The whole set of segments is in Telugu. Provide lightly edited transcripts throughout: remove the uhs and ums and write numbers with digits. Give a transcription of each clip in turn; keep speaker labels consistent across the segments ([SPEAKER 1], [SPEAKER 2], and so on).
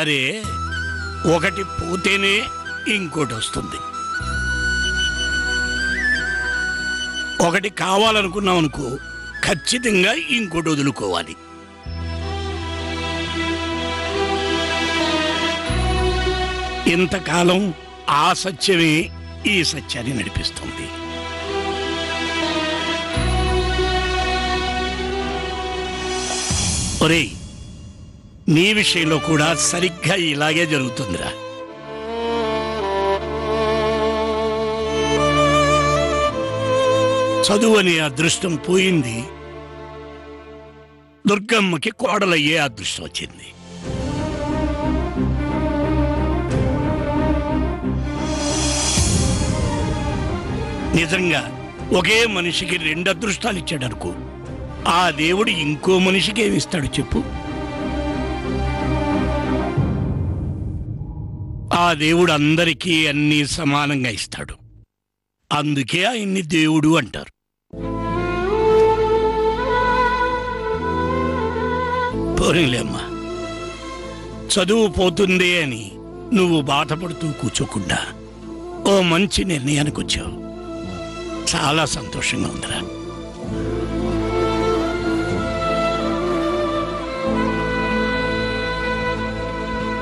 [SPEAKER 1] అరే, ఒకటి పోతేనే ఇంకోటి వస్తుంది. ఒకటి కావాలనుకున్నాం అనుకో, ఖచ్చితంగా ఇంకోటి వదులుకోవాలి. ఇంతకాలం ఆ సత్యమే ఈ సత్యాన్ని నడిపిస్తుంది. ఒరేయ్, నీ విషయంలో కూడా సరిగ్గా ఇలాగే జరుగుతుందిరా. చదువు అనే అదృష్టం పోయింది, దుర్గమ్మకి కోడలయ్యే అదృష్టం వచ్చింది. నిజంగా ఒకే మనిషికి 2 అదృష్టాలు ఇచ్చాడనుకో, ఆ దేవుడు ఇంకో మనిషికి ఏమిస్తాడు చెప్పు? ఆ దేవుడు అందరికీ అన్నీ సమానంగా ఇస్తాడు. అందుకే ఆయన్ని దేవుడు అంటారు. పోనీలేమ్మా, చదువు పోతుందే అని నువ్వు బాధపడుతూ కూర్చోకుండా ఓ మంచి నిర్ణయానికి వచ్చావు. చాలా సంతోషంగా ఉందిరా.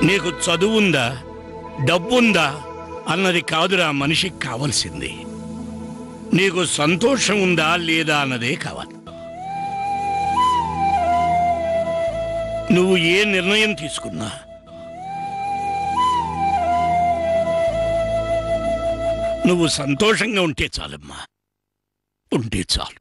[SPEAKER 1] నీకు చదువుందా, డబ్బుందా అన్నది కాదురా మనిషికి కావలసింది. నీకు సంతోషం ఉందా లేదా అన్నదే కావాలి. నువ్వు ఏ నిర్ణయం తీసుకున్నా నువ్వు సంతోషంగా ఉంటే చాలమ్మా, ఉంటే చాలు.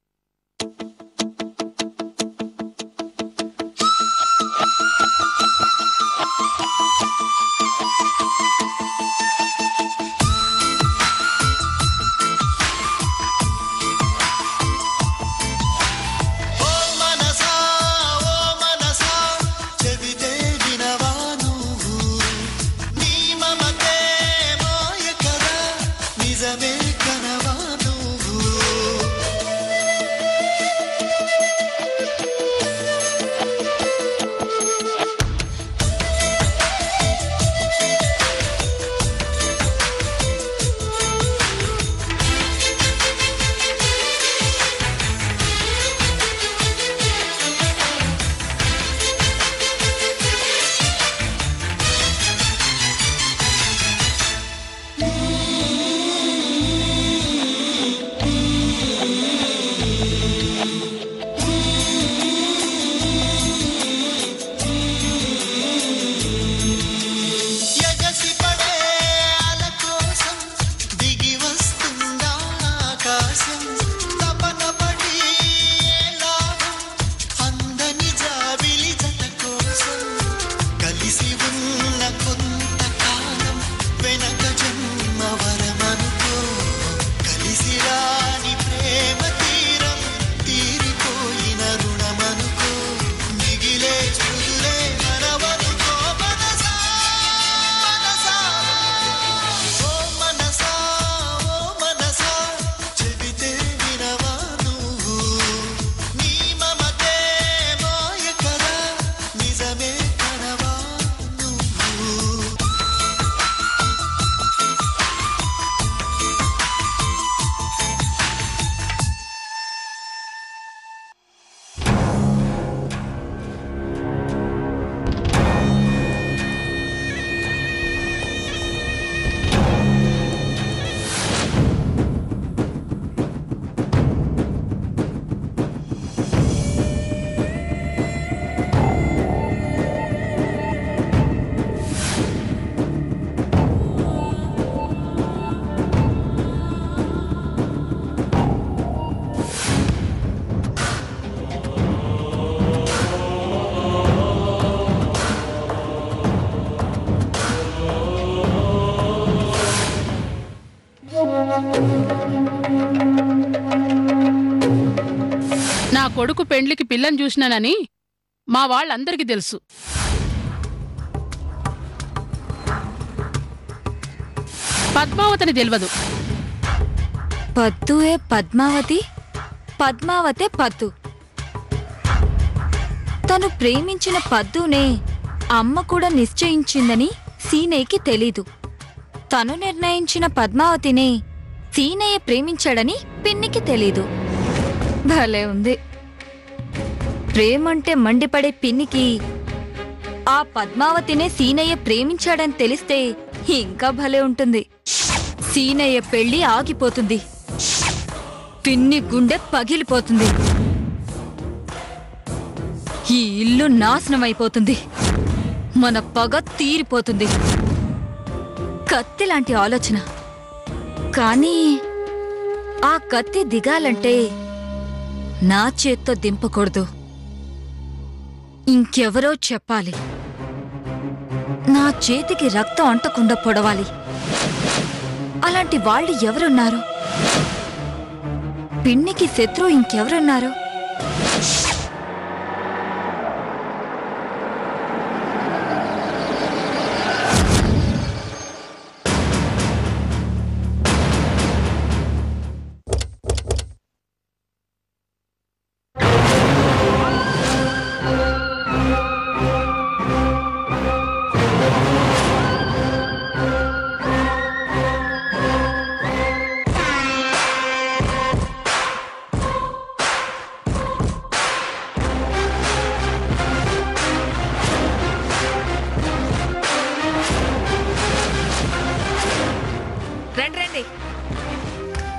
[SPEAKER 2] నా కొడుకు పెండ్లికి పిల్లని చూసినానని మా వాళ్ళందరికీ తెలుసు. పద్మావతిని తెలియదు.
[SPEAKER 3] పద్దుయే పద్మావతి, పద్మావతే పద్దు. తను ప్రేమించిన పద్దునే అమ్మ కూడా నిశ్చయించిందని సీనయ్యకి తెలీదు. తను నిర్ణయించిన పద్మావతినే సీనయ్య ప్రేమించాడని పిన్నికి తెలీదు. భలే ఉంది. ప్రేమంటే మండిపడే పిన్నికి ఆ పద్మావతినే సీనయ్య ప్రేమించాడని తెలిస్తే ఇంకా భలే ఉంటుంది. సీనయ్య పెళ్లి ఆగిపోతుంది. పిన్ని గుండె పగిలిపోతుంది. ఈ ఇల్లు నాశనమైపోతుంది. మన పగ తీరిపోతుంది. కత్తి లాంటి ఆలోచన. కానీ ఆ కత్తి దిగాలంటే నా చేత్తో దింపకూడదు. ఇంకెవరో చెప్పాలి. నా చేతికి రక్తం అంటకుండా పొడవాలి. అలాంటి వాళ్ళు ఎవరున్నారు? పిన్నికి శత్రువు ఇంకెవరున్నారు?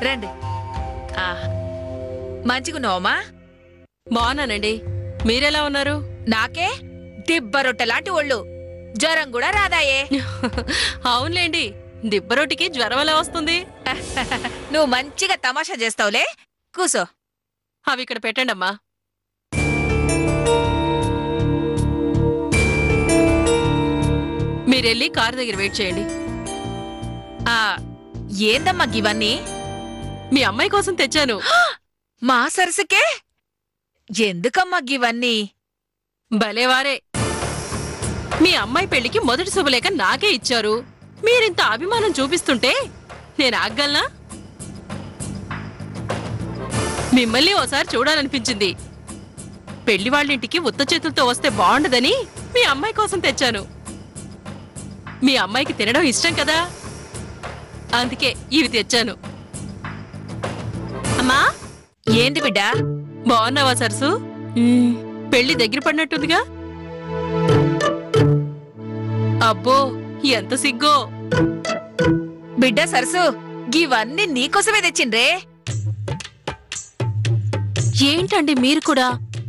[SPEAKER 4] రండి. మంచిగున్నావమ్మా?
[SPEAKER 5] బాగున్నానండి. మీరెలా ఉన్నారు?
[SPEAKER 4] నాకే దిబ్బరొట్టెలాంటి ఒళ్ళు. జ్వరం కూడా రాదాయే.
[SPEAKER 5] అవునులేండి, దిబ్బరొట్టికి జ్వరం ఎలా వస్తుంది?
[SPEAKER 4] నువ్వు మంచిగా తమాషా చేస్తావులే. కూసో.
[SPEAKER 5] అవి ఇక్కడ పెట్టండి అమ్మా. మీరెళ్ళి కారు దగ్గర వెయిట్ చేయండి.
[SPEAKER 4] ఏందమ్మా గివన్నీ?
[SPEAKER 5] మీ అమ్మాయి కోసం తెచ్చాను.
[SPEAKER 4] మా సరసుకే? ఎందుకమ్మా గివన్నీ?
[SPEAKER 5] భలేవారే. మీ అమ్మాయి పెళ్లికి మొదటి శుభలేఖ నాకే ఇచ్చారు. మీరింత అభిమానం చూపిస్తుంటే నేను ఆగ్గలనా? మిమ్మల్ని ఓసారి చూడాలనిపించింది. పెళ్లి వాళ్ళింటికి ఉత్త చేతులతో వస్తే బాగుండదని మీ అమ్మాయి కోసం తెచ్చాను. మీ అమ్మాయికి తినడం ఇష్టం కదా, అందుకే ఇవి తెచ్చాను.
[SPEAKER 4] అమ్మా, ఏంది బిడ్డా?
[SPEAKER 5] బాగున్నావా సరసు? పెళ్లి దగ్గర పడినట్టుందిగా. అబ్బో, ఎంత సిగ్గో.
[SPEAKER 4] బిడ్డ సరసు, గివన్నీ నీకోసమే తెచ్చిండ్రే.
[SPEAKER 5] ఏంటండి మీరు కూడా?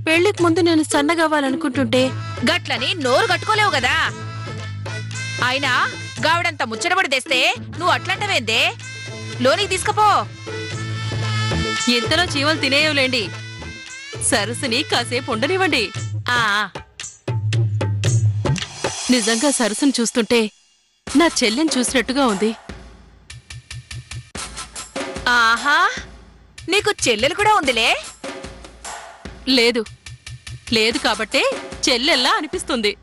[SPEAKER 5] పెళ్లికి ముందు నేను సన్నగవ్వాలనుకుంటుంటే
[SPEAKER 4] గట్లని నోరు కట్టుకోలేవు కదా. అయినా గావిడంత ముచ్చటబడి తెస్తే నువ్వు అట్లంటవేందే? లోనికి తీసుకపో.
[SPEAKER 5] ఇంతలో చీవలు తినేయవులేండి. సరస్సుని కాసేపు ఉండనివ్వండి. నిజంగా సరస్సును చూస్తుంటే నా చెల్లెని చూసినట్టుగా ఉంది.
[SPEAKER 4] ఆహా, నీకు చెల్లెలు కూడా ఉందిలే?
[SPEAKER 5] లేదు లేదు, కాబట్టే చెల్లెల్లా అనిపిస్తుంది.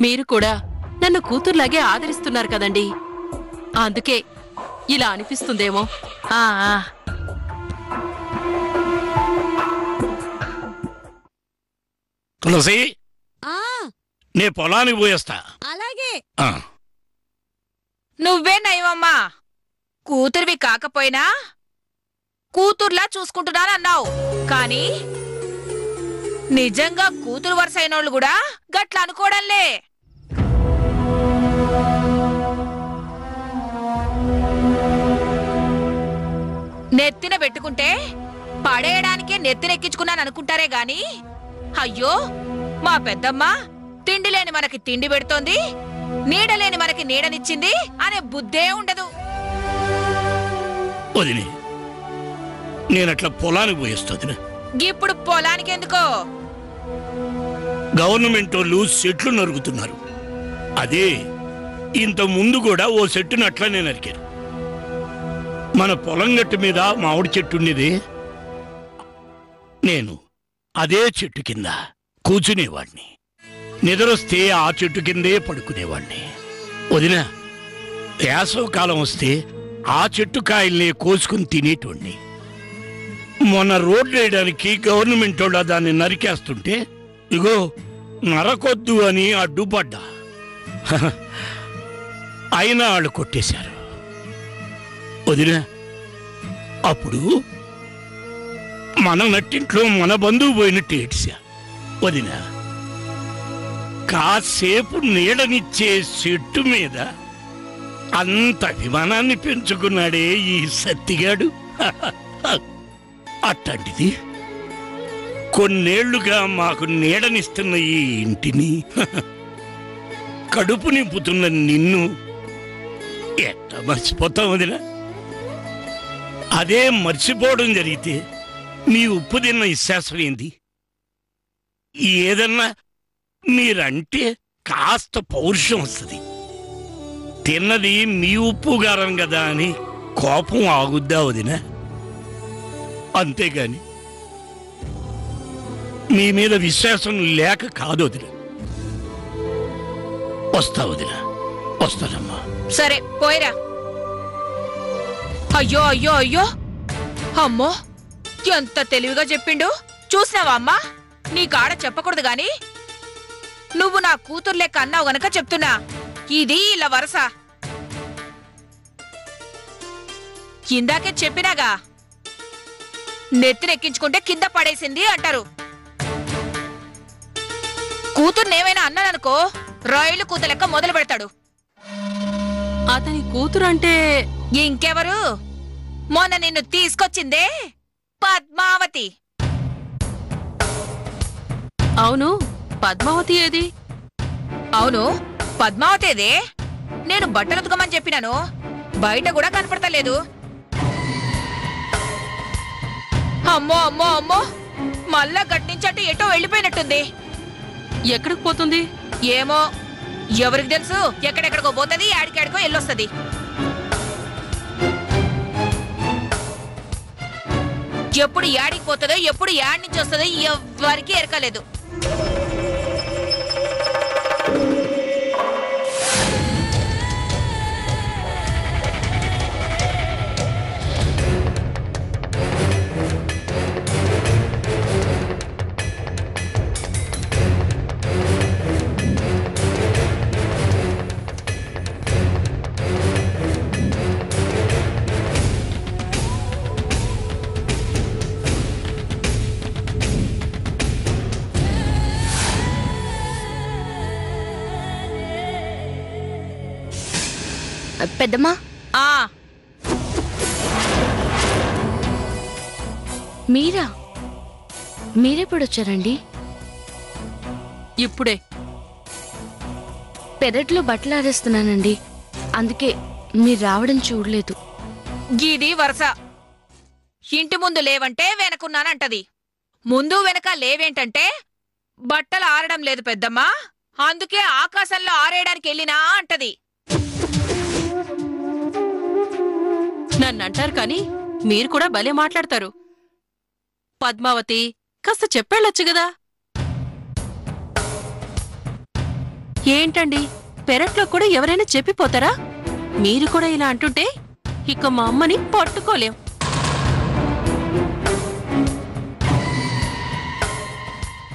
[SPEAKER 5] మీరు కూడా నన్ను కూతుర్లాగే ఆదరిస్తున్నారు కదండి, అందుకే ఇలా అనిపిస్తుందేమో.
[SPEAKER 1] తులసి, నే పొలానికి పోయేస్తా.
[SPEAKER 3] అలాగే.
[SPEAKER 4] నువ్వే నయమమ్మా. కూతురివి కాకపోయినా కూతుర్లా చూసుకుంటున్నానన్నావు. కానీ నిజంగా కూతురు వరుసైనోళ్ళు కూడా గట్ల అనుకోవడంలే. నెత్తిన పెట్టుకుంటే పడేయడానికే నెత్తినెక్కించుకున్నాను అనుకుంటారే గాని, అయ్యో మా పెద్దమ్మ తిండి లేని మనకి తిండి పెడుతోంది, నీడలేని మనకి నీడనిచ్చింది అనే బుద్ధే ఉండదు.
[SPEAKER 1] వదినే, నేనట్లా పొలానికి పోయేస్తుంది.
[SPEAKER 4] ఇప్పుడు పొలానికి ఎందుకో?
[SPEAKER 1] గవర్నమెంట్ వాళ్ళు చెట్లు నరుగుతున్నారు. అదే ఇంత ముందు కూడా ఓ చెట్టును అట్లనే నరికారు. మన పొలం గట్టు మీద మామిడి చెట్టు ఉండేది. నేను అదే చెట్టు కింద కూర్చునేవాడిని. నిద్రొస్తే ఆ చెట్టు కిందే పడుకునేవాడిని. వదిన, వేసవకాలం వస్తే ఆ చెట్టు కాయల్ని కోసుకుని తినేటోడిని. మొన్న రోడ్లు వేయడానికి గవర్నమెంట్ వాళ్ళు దాన్ని నరికేస్తుంటే ఇగో నరకొద్దు అని అడ్డుపడ్డా. అయినా వాళ్ళు కొట్టేశారు. వదిన, అప్పుడు మన నట్టింట్లో మన బంధువు పోయినట్టు ఏడ్చా. వదిన, కాసేపు నీడనిచ్చే చెట్టు మీద అంత అభిమానాన్ని పెంచుకున్నాడే ఈ సత్తిగాడు. అట్లాంటిది కొన్నేళ్లుగా మాకు నీడనిస్తున్న ఈ ఇంటిని, కడుపు నింపుతున్న నిన్ను ఎట్లా మర్చిపోతాం వదినా? అదే మర్చిపోవడం జరిగితే మీ ఉప్పు తిన్న విశ్వాసం ఏంది? ఏదన్నా మీరంటే కాస్త పౌరుషం వస్తుంది. తిన్నది మీ ఉప్పు గారం కదా అని కోపం ఆగుద్దా వదినా? అంతేగాని మీ మీద విశ్వాసం లేక కాదు వదిన. వస్తా వదిన, వస్తానమ్మా.
[SPEAKER 4] సరే పోయిరా. అయ్యో అయ్యో అయ్యో, అమ్మో ఎంత తెలివిగా చెప్పిండు చూసినావా అమ్మా? నీ కాడ చెప్పకూడదు గాని నువ్వు నా కూతురు లెక్క అన్నావు గనక చెప్తున్నా, ఇది ఇలా వరస. ఇందాకే చెప్పినాగా, నెత్తినెక్కించుకుంటే కింద పడేసింది అంటారు. కూతుర్నేమైనా అన్నాననుకో రైలు కూత లెక్క మొదలు పెడతాడు.
[SPEAKER 5] అతని కూతురంటే
[SPEAKER 4] ఇంకెవరు? మొన్న నిన్ను తీసుకొచ్చిందే పద్మావతి.
[SPEAKER 5] అవును, పద్మావతి ఏది?
[SPEAKER 4] అవును, పద్మావతేదే. నేను బట్టలు ఉతకమని చెప్పినాను, బయట కూడా కనపడతలేదు. అమ్మో అమ్మో అమ్మో, మళ్ళా గట్టించట్టు ఎటో వెళ్ళిపోయినట్టుంది.
[SPEAKER 5] ఎక్కడికి పోతుంది
[SPEAKER 4] ఏమో, ఎవరికి తెలుసు? ఎక్కడెక్కడికో పోతుంది, ఆడికాడికో వెళ్ళొస్తుంది. ఎప్పుడు యాడికి పోతుందో, ఎప్పుడు యాడి నుంచి వస్తుందో ఎవరికి ఎరకలేదు.
[SPEAKER 3] పెద్దమ్మా, మీరెప్పుడు వచ్చారండి?
[SPEAKER 5] ఇప్పుడే.
[SPEAKER 3] పెరట్లో బట్టలు ఆరేస్తున్నానండి, అందుకే మీరు రావడం చూడలేదు.
[SPEAKER 4] గీది వరస. ఇంటి ముందు లేవంటే వెనకున్నానంటది, ముందు వెనక లేవేంటంటే బట్టలు ఆరడం లేదు పెద్దమ్మా, అందుకే ఆకాశంలో ఆరేయడానికి వెళ్ళినా అంటది.
[SPEAKER 5] నన్నంటారు కాని మీరు కూడా భలే మాట్లాడతారు. పద్మావతి, కాస్త చెప్పేళ్ళొచ్చు గదా. ఏంటండి, పెరట్లో కూడా ఎవరైనా చెప్పిపోతారా? మీరు కూడా ఇలా అంటుంటే ఇక మా అమ్మని పట్టుకోలేం.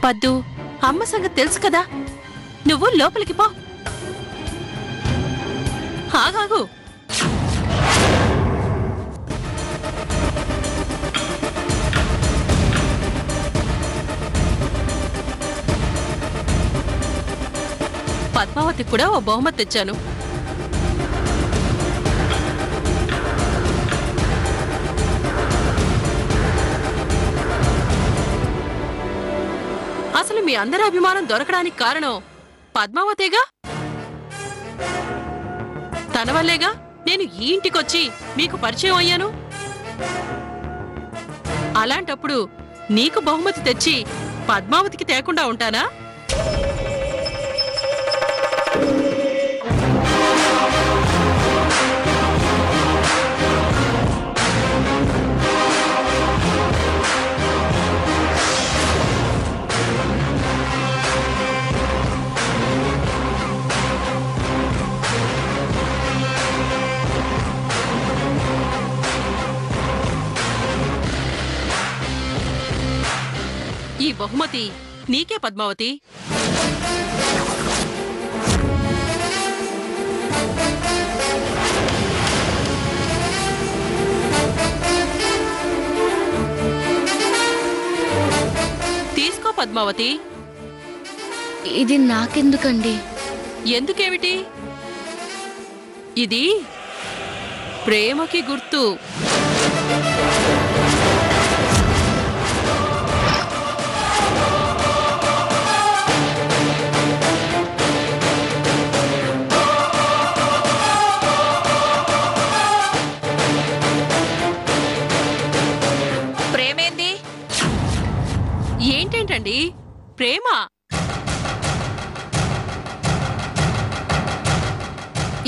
[SPEAKER 5] పద్దు, అమ్మ సంగతి తెలుసు కదా, నువ్వు లోపలికి పో. ఆగాగు. పద్మావతికి కూడా ఓ బహుమతి తెచ్చాను. అసలు మీ అందరి అభిమానం దొరకడానికి కారణం పద్మావతేగా. తన వల్లేగా నేను ఈ ఇంటికొచ్చి మీకు పరిచయం అయ్యాను. అలాంటప్పుడు నీకు బహుమతి తెచ్చి పద్మావతికి తేకుండా ఉంటానా? ఈ బహుమతి నీకే పద్మావతి. తీసుకో పద్మావతి.
[SPEAKER 3] ఇది నాకెందుకండి?
[SPEAKER 5] ఎందుకేమిటి? ఇది ప్రేమకి గుర్తు.
[SPEAKER 4] ప్రేమేంది?
[SPEAKER 5] ఏంటేంటండి ప్రేమ?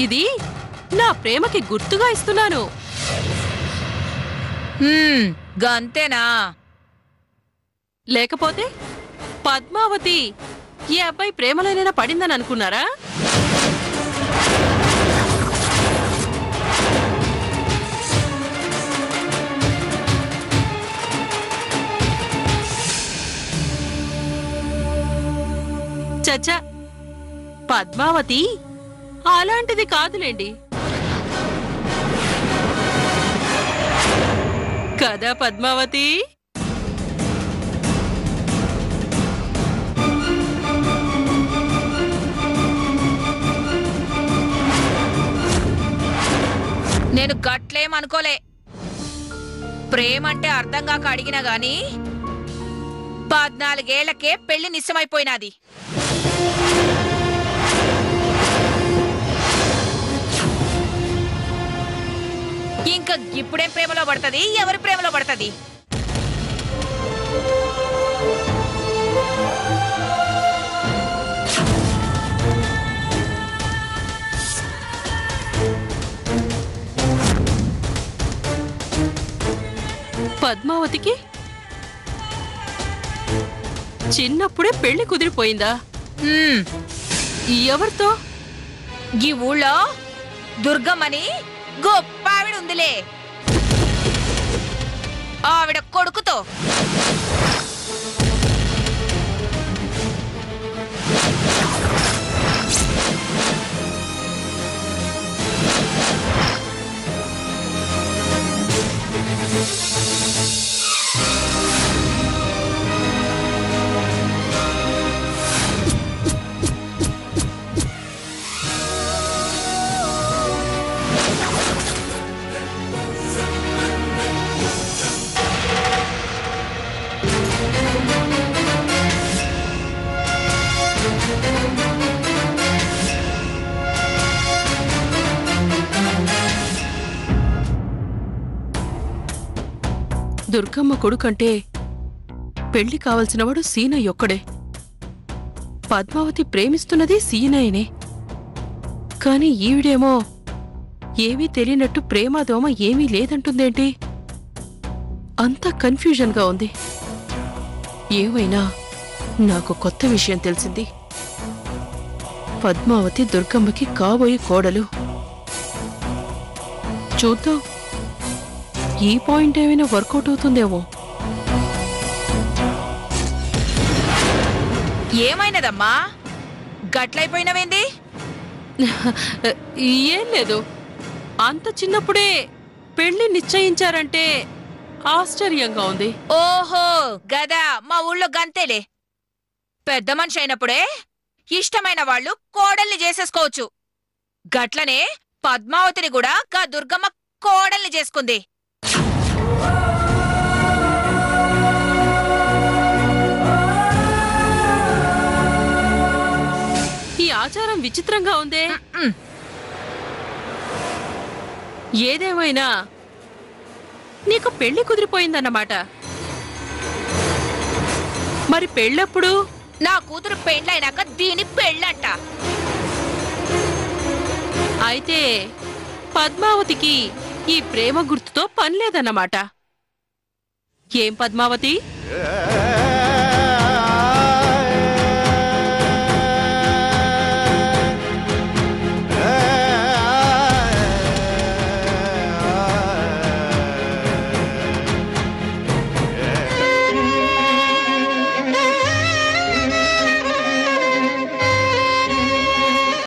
[SPEAKER 5] ఇది నా ప్రేమకి గుర్తుగా ఇస్తున్నాను.
[SPEAKER 4] గంతేనా?
[SPEAKER 5] లేకపోతే పద్మావతి ఈ అబ్బాయి ప్రేమలోనైనా పడిందని అనుకున్నారా? చచ్చా, పద్మావతి అలాంటిది కాదులేండి. కదా పద్మావతి?
[SPEAKER 4] నేను గట్లేమనుకోలే. ప్రేమంటే అర్థం కాక అడిగినా గాని 14 ఏళ్లకే పెళ్లి నిశ్చయమైపోయినాది. ఇంకా ఇప్పుడేం ప్రేమలో పడుతుంది? ఎవరి ప్రేమలో పడుతుంది?
[SPEAKER 5] పద్మావతికి చిన్నప్పుడే పెళ్లి కుదిరిపోయిందా? ఎవరితో?
[SPEAKER 4] ఈ ఊళ్ళో దుర్గమ్మని గొప్ప ఆవిడ ఉందిలే, ఆవిడ కొడుకుతో.
[SPEAKER 5] దుర్గమ్మ కొడుకంటే పెళ్లి కావలసినవాడు సీనయ్య ఒక్కడే. పద్మావతి ప్రేమిస్తున్నది సీనయ్యనే. కాని ఈవిడేమో ఏమీ తెలియనట్టు ప్రేమాదోమ ఏమీ లేదంటుందేంటి? అంతా కన్ఫ్యూజన్గా ఉంది. ఏమైనా నాకు కొత్త విషయం తెలిసింది. పద్మావతి దుర్గమ్మకి కాబోయే కోడలు. చూద్దాం, ఈ పాయింట్ ఏమైనా వర్కౌట్ అవుతుందేమో.
[SPEAKER 4] ఏమైనదమ్మా? గట్లయిపోయినవేంది?
[SPEAKER 5] ఏం లేదు, అంత చిన్నప్పుడే పెళ్లి నిశ్చయించారంటే ఆశ్చర్యంగా ఉంది.
[SPEAKER 4] ఓహో గదా, మా ఊళ్ళో గంతేలే. పెద్ద మనిషి అయినప్పుడే ఇష్టమైన వాళ్ళు కోడల్ని చేసేసుకోవచ్చు. గట్లనే పద్మావతిని కూడా గా దుర్గమ్మ కోడల్ని చేసుకుంది.
[SPEAKER 5] ఈ ఆచారం విచిత్రంగా ఉందే. ఏదేమైనా నీకు పెళ్లి కుదిరిపోయిందన్నమాట. మరి పెళ్ళెప్పుడు?
[SPEAKER 4] నా కూతురు పెండ్లైనాక దీని పెళ్ళంట.
[SPEAKER 5] అయితే పద్మావతికి ఈ ప్రేమ గుర్తుతో పనిలేదన్నమాట. ఏం పద్మావతి?